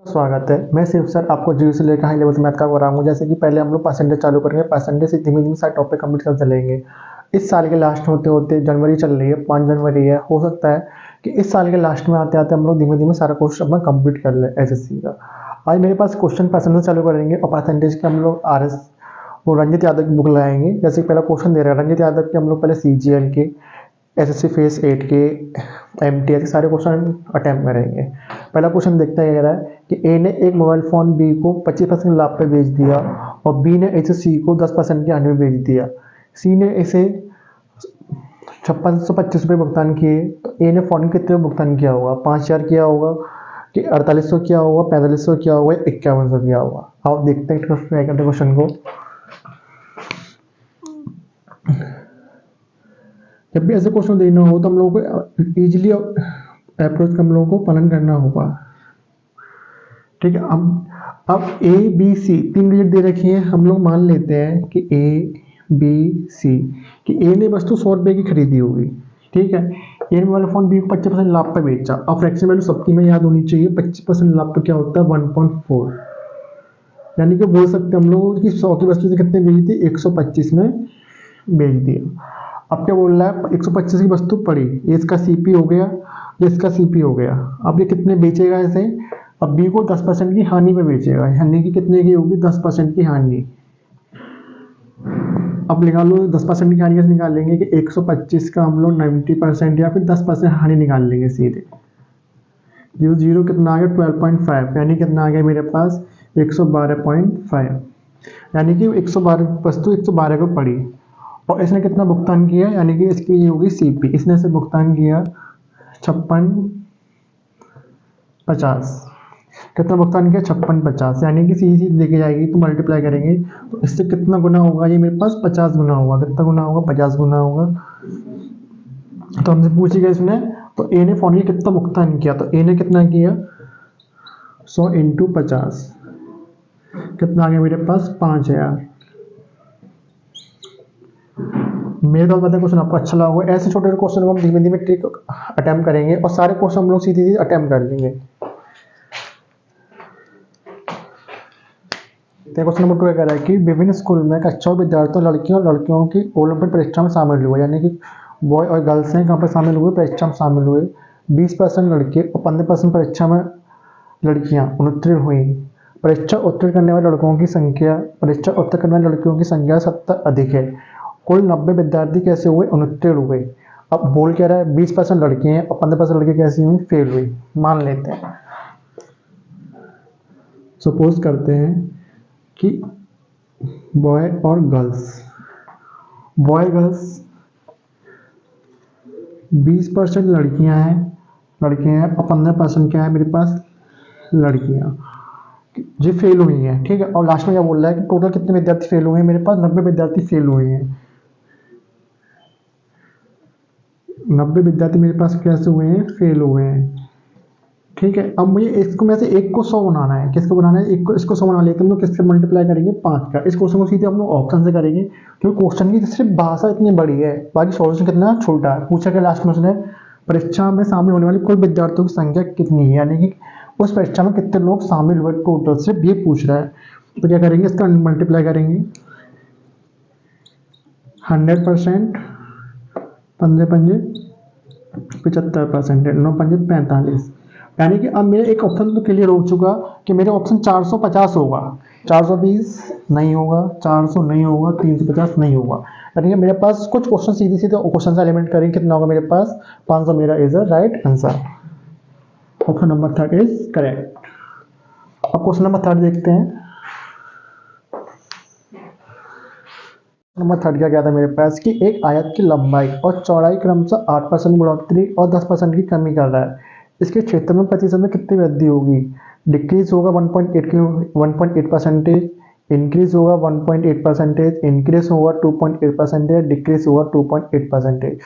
स्वागत है। मैं शिव सर आपको जीरो से लेकर हाई लेवल मैथ का कराऊंगा। जैसे कि पहले हम लोग परसेंटेज चालू करेंगे, परसेंटेज से धीमे धीमे सारे टॉपिक कंप्लीट कर चलेंगे। इस साल के लास्ट होते होते जनवरी चल रही है, 5 जनवरी है, हो सकता है कि इस साल के लास्ट में आते आते हम लोग धीमे धीमे सारा कोर्स अपना कंप्लीट कर ले एसएससी का। आज मेरे पास क्वेश्चन परसेंटेज चालू करेंगे और परसेंटेज के हम लोग आरएस वो रंजित यादव की बुक लाएंगे। जैसे पहला क्वेश्चन दे रहा है रंजित यादव के, हम लोग पहले सीजीएल के, एसएससी फेस 8 के, एमटीएस के सारे क्वेश्चन अटेम्प्ट करेंगे। पहला क्वेश्चन देखते हैं, कह रहा है कि ए ने एक मोबाइल फ़ोन बी को 25% लाभ पे बेच दिया और बी ने इसे सी को 10% की हानि में बेच दिया। सी ने इसे 5625 रुपये भुगतान किए, तो ए ने फ़ोन कितने भुगतान किया होगा? 5000 किया होगा कि 4800 किया होगा, 4500 किया होगा, 5100 किया होगा? आओ देखते हैं क्वेश्चन को। जब भी ऐसे क्वेश्चन देना हो तो हम लोगों को इजीली अप्रोच हम लोगों को पालन करना होगा। ठीक है, अब ए बी सी 3 डिजिट दे रखी है। हम लोग मान लेते हैं कि ए बी सी कि ए ने वस्तु 100 रुपये की खरीदी होगी। ठीक है, ए ने मोबाइल फोन बी को 25% लाभ पर बेचा। अब फ्रैक्शन वैल्यू सबकी में याद होनी चाहिए। 25% लाभ पर क्या होता है? 1.4। यानी कि बोल सकते हैं हम लोग कि 100 की वस्तु से कितने बेची थी? 125 में बेच दिया। अब क्या बोल रहा है? 125 की वस्तु पड़ी, ये इसका सीपी हो गया, ये इसका सीपी हो गया। अब ये कितने बेचेगा इसे? अब बी को 10% की हानि पे बेचेगा, हानि की कितने की होगी? 10% की हानि। अब निकालो 10% की हानि कैसे निकालेंगे कि 125 का हम लोग 90% या फिर 10% हानि निकाल लेंगे सीधे। जीरो जीरो कितना आ गया? 12.5, यानी कितना आ गया मेरे पास? 112.5। यानी कि 112 वस्तु 112 को पड़ी और इसने कितना भुगतान किया? यानी कि इसकी ये होगी सीपी। इसने से भुगतान किया 5650। कितना भुगतान किया? 5650। यानी कि सीधी सीधी लेके जाएगी तो मल्टीप्लाई करेंगे तो इससे कितना गुना होगा? ये मेरे पास 50 गुना होगा। कितना गुना होगा? 50 गुना होगा। तो हमसे पूछी गई इसने, तो ए ने फोन की कितना भुगतान किया? तो ए ने कितना किया? 100 इंटू 50, कितना आ गया मेरे पास? 5000। मेरे तो पता है क्वेश्चन आपको अच्छा लगा होगा। ऐसे छोटे छोटे क्वेश्चन को हम धीमे धीमे ट्रिक अटेम्प्ट करेंगे और सारे क्वेश्चन हम लोग सीधे सीधे अटेम्प्ट कर लेंगे। क्वेश्चन नंबर 2 कह रहा है कि विभिन्न स्कूल में कक्षाओं विद्यार्थियों लड़कियों और लड़कियों की ओलंपिक परीक्षा में शामिल हुए, यानी कि बॉय और गर्ल्स हैं कहाँ पर शामिल हुए? परीक्षा में शामिल हुए। 20% लड़के और 15% परीक्षा में लड़कियां उत्तीर्ण हुई। परीक्षा उत्तीर्ण करने वाले लड़कों की संख्या, परीक्षा उत्तीर्ण करने वाले लड़कियों की संख्या 70 अधिक है। कुल 90 विद्यार्थी कैसे हुए? उत्तीर्ण हुए। अब बोल क्या रहा है? 20% लड़के हैं और 15% लड़के कैसी हुई? फेल हुई। मान लेते हैं, सपोज करते हैं कि बॉय और गर्ल्स, बॉय गर्ल्स 20% लड़कियां हैं, लड़के हैं, और 15% क्या है मेरे पास? लड़कियां जी फेल हुई हैं। ठीक है, और लास्ट में क्या बोल रहा है कि टोटल कितने विद्यार्थी फेल हुए हैं? मेरे पास 90 विद्यार्थी फेल हुए हैं। 90 विद्यार्थी मेरे पास कैसे हुए हैं? फेल हुए हैं। ठीक है, अब मुझे इसको में से एक को 100 बनाना है। किसको बनाना है? एक को, इसको 100 बना लेते हम लोग। किससे मल्टीप्लाई करेंगे? 5 का। इस क्वेश्चन को सीधे हम लोग ऑप्शन से करेंगे क्योंकि क्वेश्चन की सिर्फ भाषा इतनी बड़ी है, बाकी सॉल्यूशन कितना छोटा है। पूछा गया लास्ट में उसने, परीक्षा में शामिल होने वाले कुल विद्यार्थियों की संख्या कितनी है, यानी कि उस परीक्षा में कितने लोग शामिल हुए टोटल, सिर्फ ये पूछ रहा है। तो क्या करेंगे? इसका मल्टीप्लाई करेंगे 100%, 15 पंजे 75%, 9 पंजे 45। यानी कि अब मेरे एक ऑप्शन तो क्लियर हो चुका कि मेरे ऑप्शन 450 होगा, 420 नहीं होगा, 400 नहीं होगा, 350 नहीं होगा। यानी कि मेरे पास कुछ क्वेश्चन सीधे सीधे क्वेश्चन से एलिमेंट करेंगे, कितना होगा मेरे पास? 500 मेरा is a right answer. Option number 3 is correct. अब क्वेश्चन नंबर 3 देखते हैं। नंबर 3 क्या कहता है मेरे पास कि एक आयत की लंबाई और चौड़ाई क्रमशः 8% बढ़ोतरी और 10% की कमी कर रहा है। इसके क्षेत्र में प्रतिशत में कितनी वृद्धि होगी? डिक्रीज होगा 1.8%, इंक्रीज होगा 1.8%, इंक्रीज होगा 2.8%, डिक्रीज होगा 2.8%।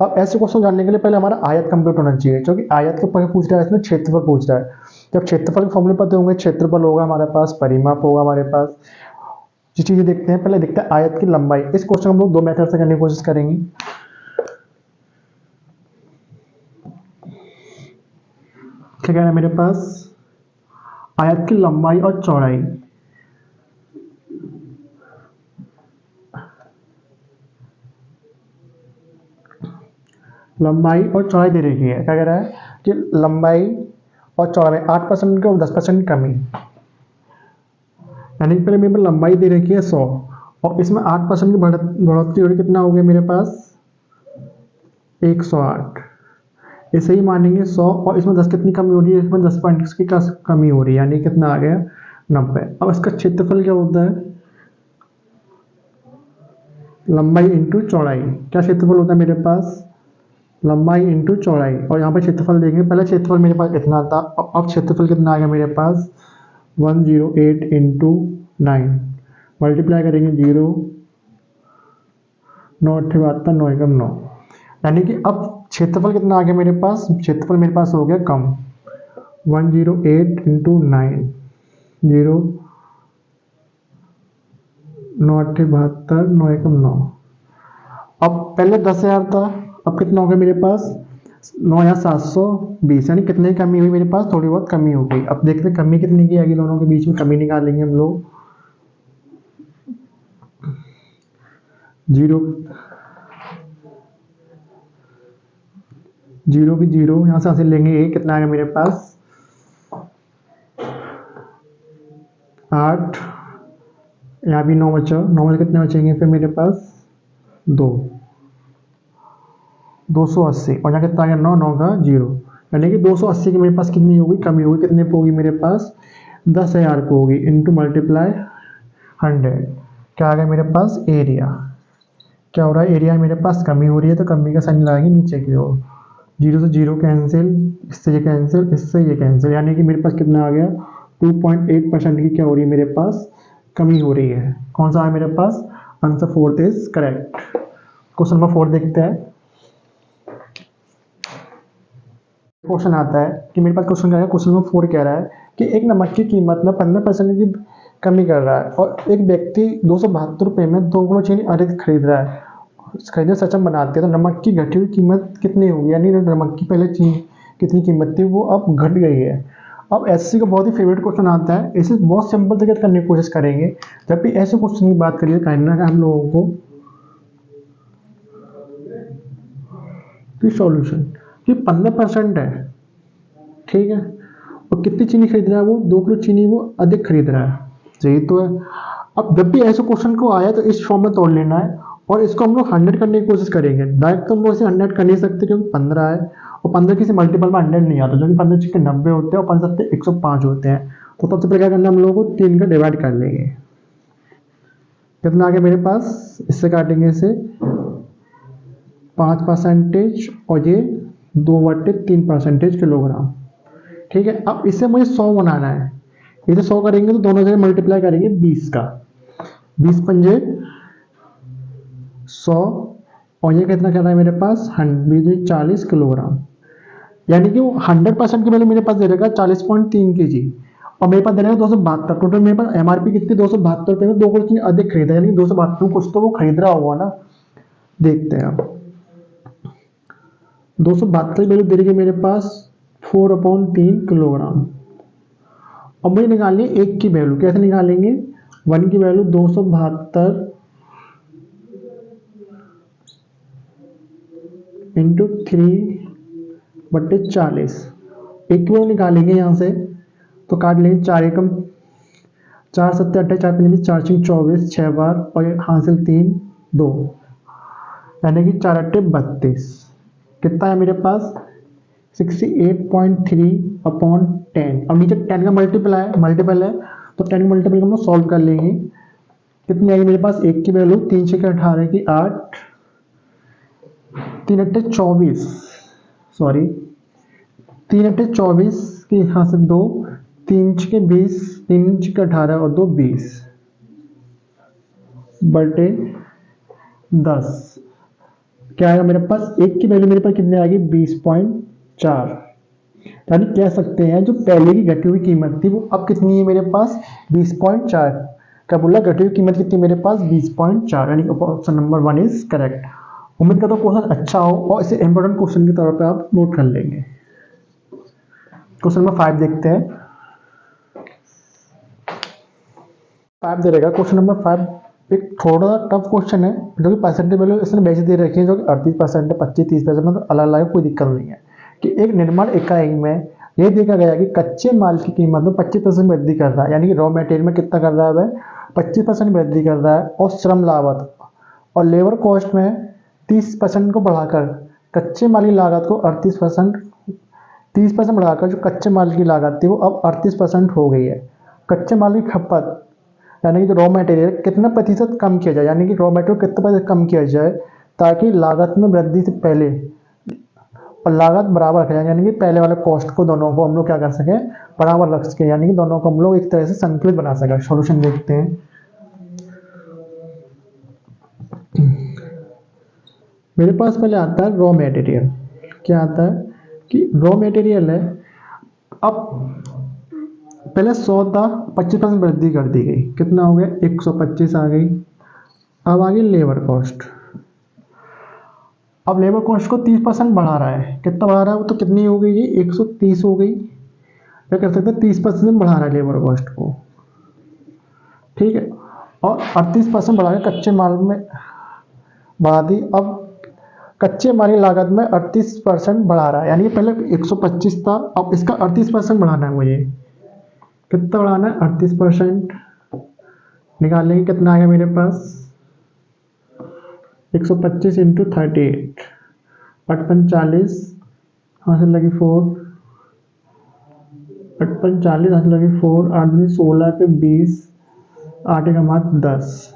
अब ऐसे क्वेश्चन जानने के लिए पहले हमारा आयत कंप्लीट होना चाहिए, क्योंकि आयत के ऊपर पूछ रहा है, इसमें क्षेत्रफल पूछ रहा है। जब क्षेत्रफल के फॉर्मूले पता होंगे, क्षेत्रफल होगा हमारे पास, परिमाप होगा हमारे पास। जो चीजें देखते हैं, पहले देखते हैं आयत की लंबाई। इस क्वेश्चन हम लोग 2 मेथड से करने की कोशिश करेंगे। क्या कहना है मेरे पास? आयत की लंबाई और चौड़ाई, लंबाई और चौड़ाई दे रखी है। क्या कह रहा है कि लंबाई और चौड़ाई 8% की और 10% कमी, यानी कि पहले मेरे पास लंबाई दे रखी है 100 और इसमें 8% की बढ़ोतरी हो रही, कितना हो गया मेरे पास 108। इसे ही मानेंगे 100 और इसमें 10 कितनी कमी हो रही है, इसमें 10 पॉइंट की कमी हो रही है, यानी कितना आ गया 90। अब इसका क्षेत्रफल क्या होता है, लंबाई इंटू चौड़ाई। क्या क्षेत्रफल होता है मेरे पास, लंबाई इंटू चौड़ाई। और यहाँ पे क्षेत्रफल देंगे, पहले क्षेत्रफल मेरे पास इतना था, अब क्षेत्रफल कितना आ गया मेरे पास 108 इंटू 9, मल्टीप्लाई करेंगे 0, 9 8 72 9 एकम 9, यानी कि अब क्षेत्रफल कितना आ गया मेरे पास, क्षेत्रफल मेरे पास हो गया कम 108 इंटू 9, 0, 9 8 72 9 एकम 9। अब पहले 10,000 था, अब कितना हो गया मेरे पास 9 या 720, यानी कितनी कमी हुई मेरे पास, थोड़ी बहुत कमी हो गई। अब देखते हैं कमी कितनी की आएगी, दोनों के बीच में कमी निकालेंगे हम लोग। 0 0 भी 0, यहाँ से लेंगे 1, कितना आएगा मेरे पास 8, यहाँ भी 9 बचा, 9 में कितने बचेंगे फिर मेरे पास 2, 280 और यहाँ कितना आ गया 9, 9 का 0, यानी कि 280 की मेरे पास कितनी होगी, कमी होगी। कितने पे होगी मेरे पास 10,000 पे होगी, इंटू मल्टीप्लाई 100। क्या आ गया मेरे पास एरिया, क्या हो रहा है एरिया मेरे पास कमी हो रही है, तो कमी का साइन लगाएंगे नीचे की ओर, 0 से 0 कैंसिल, इससे ये कैंसिल, इससे ये कैंसिल, यानी कि मेरे पास कितना आ गया 2.8% की क्या हो रही है मेरे पास कमी हो रही है। कौन सा है मेरे पास, answer 4 is correct. Question number 4 देखते हैं। क्वेश्चन आता है कि मेरे पास क्वेश्चन क्या है, क्वेश्चन नंबर 4 कह रहा है कि एक नमक की कीमत में 15% की कमी कर रहा है और एक व्यक्ति 272 रुपये में 2 किलो चीनी अधिक खरीद रहा है, खरीदने सक्षम बनाते हैं, तो नमक की घटी हुई कीमत कितनी होगी, यानी नमक की पहले कितनी कीमत थी वो अब घट गई है। अब एसएससी का बहुत ही फेवरेट क्वेश्चन आता है, इसे बहुत सिंपल तरीके से करने की कोशिश करेंगे। जब भी ऐसे क्वेश्चन की बात करिए करना है हम लोगों को सॉल्यूशन कि 15% है, ठीक है, और कितनी चीनी खरीद रहा है वो 2 किलो चीनी वो अधिक खरीद रहा है, यही तो है। अब जब भी ऐसे क्वेश्चन को आया तो इस फॉर्म में तोड़ लेना है और इसको हम लोग 100 करने की कोशिश करेंगे। डायरेक्ट तो हम लोग इसे 100 कर नहीं सकते क्योंकि 15 है और 15 किसी मल्टीपल में 100 नहीं आता, जो कि 15 के 90 होते हैं और 5 7 105 होते हैं। तो सबसे पहले क्या करना है, हम लोगों को 3 का डिवाइड कर लेंगे। कितना आ गया मेरे पास, इससे काटेंगे इसे 5% और ये 2/3% किलोग्राम, ठीक है। अब इससे मुझे 100 बनाना है, इसे 100 करेंगे तो दोनों जगह मल्टीप्लाई करेंगे 20 का, 20 पंजे 100 और ये कितना कर रहा है मेरे पास 40 किलोग्राम, यानी कि वो 100% की वैल्यू मेरे पास दे रहेगा 40.3 kg और मेरे पास दे रहेगा 272। टोटल मेरे पास एमआरपी कितनी 272 रुपये में 2 किलो अधिक खरीदा, यानी 272 में कुछ तो वो खरीद रहा होगा ना। देखते हैं अब 272 वैल्यू दे रही है मेरे पास 4/3 किलोग्राम। अब मुझे निकालनी है 1 की वैल्यू, कैसे निकालेंगे, 1 की वैल्यू 272 इंटू 3/40, 1 की वैल्यू निकालेंगे यहाँ से तो काट लेंगे 4 एकम 4 7 8 4 5 4 6 24 6 बार और हासिल 3 2, यानी कि 4 8 32, कितना है मेरे पास 68.3/10। अब नीचे 10 का मल्टीपल है तो 10 का मल्टीपल हम लोग सॉल्व कर लेंगे। कितनी आएगी मेरे पास 1 की वैल्यू 3 6 18 की 8, 3 8 24, सॉरी 3 8 24 की यहाँ से 2, 3 6 20, 3 6 18 और 2 20/10, क्या आएगा मेरे पास 1 की वैल्यू मेरे पास कितनी आएगी 20.4, यानी कह सकते हैं जो पहले की घटी हुई कीमत थी वो अब कितनी है मेरे पास 20.4। क्या बोला, घटी हुई कीमत कितनी मेरे पास 20.4, यानी ऑप्शन नंबर 1 इज करेक्ट। उम्मीद करता हूँ क्वेश्चन अच्छा हो और इसे इंपॉर्टेंट क्वेश्चन के तौर पे आप नोट कर लेंगे। क्वेश्चन नंबर 5 देखते हैं। 5 दे रहेगा। क्वेश्चन नंबर 5 एक थोड़ा टफ क्वेश्चन है, जो कि परसेंटेज वैल्यू इसने वैसे दे रखी है, जो कि 38% है, 25-30% मतलब अलग अलग, कोई दिक्कत नहीं है। कि एक निर्माण इकाई में ये देखा गया कि कच्चे माल की कीमत में 25% वृद्धि कर रहा है, यानी कि रॉ मटेरियल में कितना कर रहा है वह 25% वृद्धि कर रहा है, और श्रम लागत और लेबर कॉस्ट में 30% को बढ़ाकर कच्चे माल की लागत को 30% बढ़ाकर जो कच्चे माल की लागत थी वो अब 38% हो गई है। कच्चे माल की खपत यानी कि जो रॉ मटेरियल कितना प्रतिशत कम किया जाए, यानी कि रॉ मटेरियल कितना प्रतिशत कम किया जाए ताकि लागत में वृद्धि से पहले और लागत बराबर रखें, यानी कि पहले वाले कॉस्ट को दोनों को हम लोग क्या कर सकें, बराबर रख सकें, यानी कि दोनों को हम लोग एक तरह से संतुलित बना सकें। सॉल्यूशन देखते हैं। मेरे पास पहले आता है रॉ मटेरियल। क्या आता है कि रॉ मटेरियल है, अब पहले 100 था, 25% वृद्धि कर दी गई, कितना हो गया 125 आ गई। अब आ गई लेबर कॉस्ट। अब लेबर कॉस्ट को 30% बढ़ा रहा है, कितना बढ़ा रहा है वो, तो कितनी हो गई, ये 130 हो गई। क्या कर सकते हैं, 30% बढ़ा रहा है लेबर कॉस्ट को, ठीक है, और 38% बढ़ा के कच्चे माल में बढ़ा दी। अब कच्चे माल की लागत में 38% बढ़ा रहा है, यानी कि पहले 125 था, अब इसका 38% बढ़ाना है मुझे। कितना बढ़ाना है, 38%। निकालेंगे, कितना आ गया मेरे पास 125 इंटू 38, 55-40, यहाँ से लगी 4, 55-40 यहाँ से लगी 4, 8 दूनी 16 के 20, 8 एकम 8 10,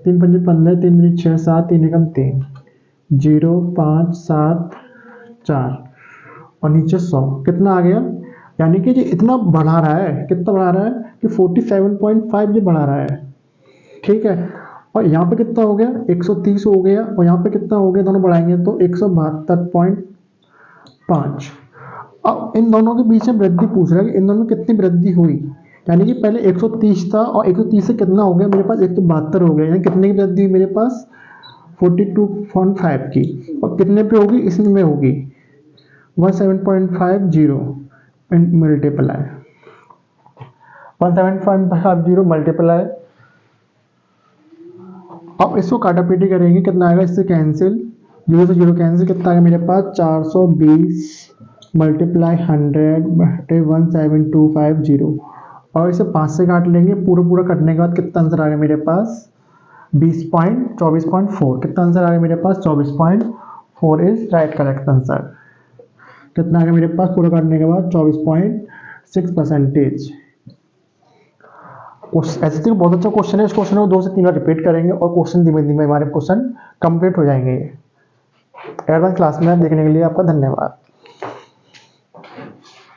3 पंजे 15, 3 दूनी 6 7, 3 एकम 3, 0 5 7 4 और नीचे 100, कितना आ गया, यानी कि ये इतना बढ़ा रहा है, कितना बढ़ा रहा है कि 47.5 ये बढ़ा रहा है, ठीक है। और यहाँ पे कितना हो गया 130 हो गया, और यहाँ पे कितना हो गया, दोनों बढ़ाएंगे तो 172.5। अब इन दोनों के बीच में वृद्धि पूछ रहा है कि इन दोनों में कितनी वृद्धि हुई, यानी कि पहले 130 था और 130 से कितना हो गया मेरे पास 172 हो गया, यानी कितने की वृद्धि मेरे पास 42.5 की, और कितने पे होगी, इसमें होगी 17.50 मल्टीप्लाई 17.50 मल्टीप्लाई। अब इसको काटापीटी करेंगे, कितना आएगा, इससे कैंसिल, 0 से 0 कैंसिल, कितना आएगा मेरे पास 420 मल्टीप्लाई 100/172550, और इसे 5 से काट लेंगे, पूरा कटने के बाद कितना आंसर आ गया मेरे पास 24.4। कितना आंसर आ गया मेरे पास 24.4 इज राइट करेक्ट आंसर। कितना आ गया मेरे पास पूरा काटने के बाद 24.6%। ऐसे तो बहुत अच्छा क्वेश्चन है, इस क्वेश्चन को 2 से 3 बार रिपीट करेंगे और क्वेश्चन धीमे धीमे हमारे क्वेश्चन कंप्लीट हो जाएंगे। एडवांस क्लास में देखने के लिए आपका धन्यवाद।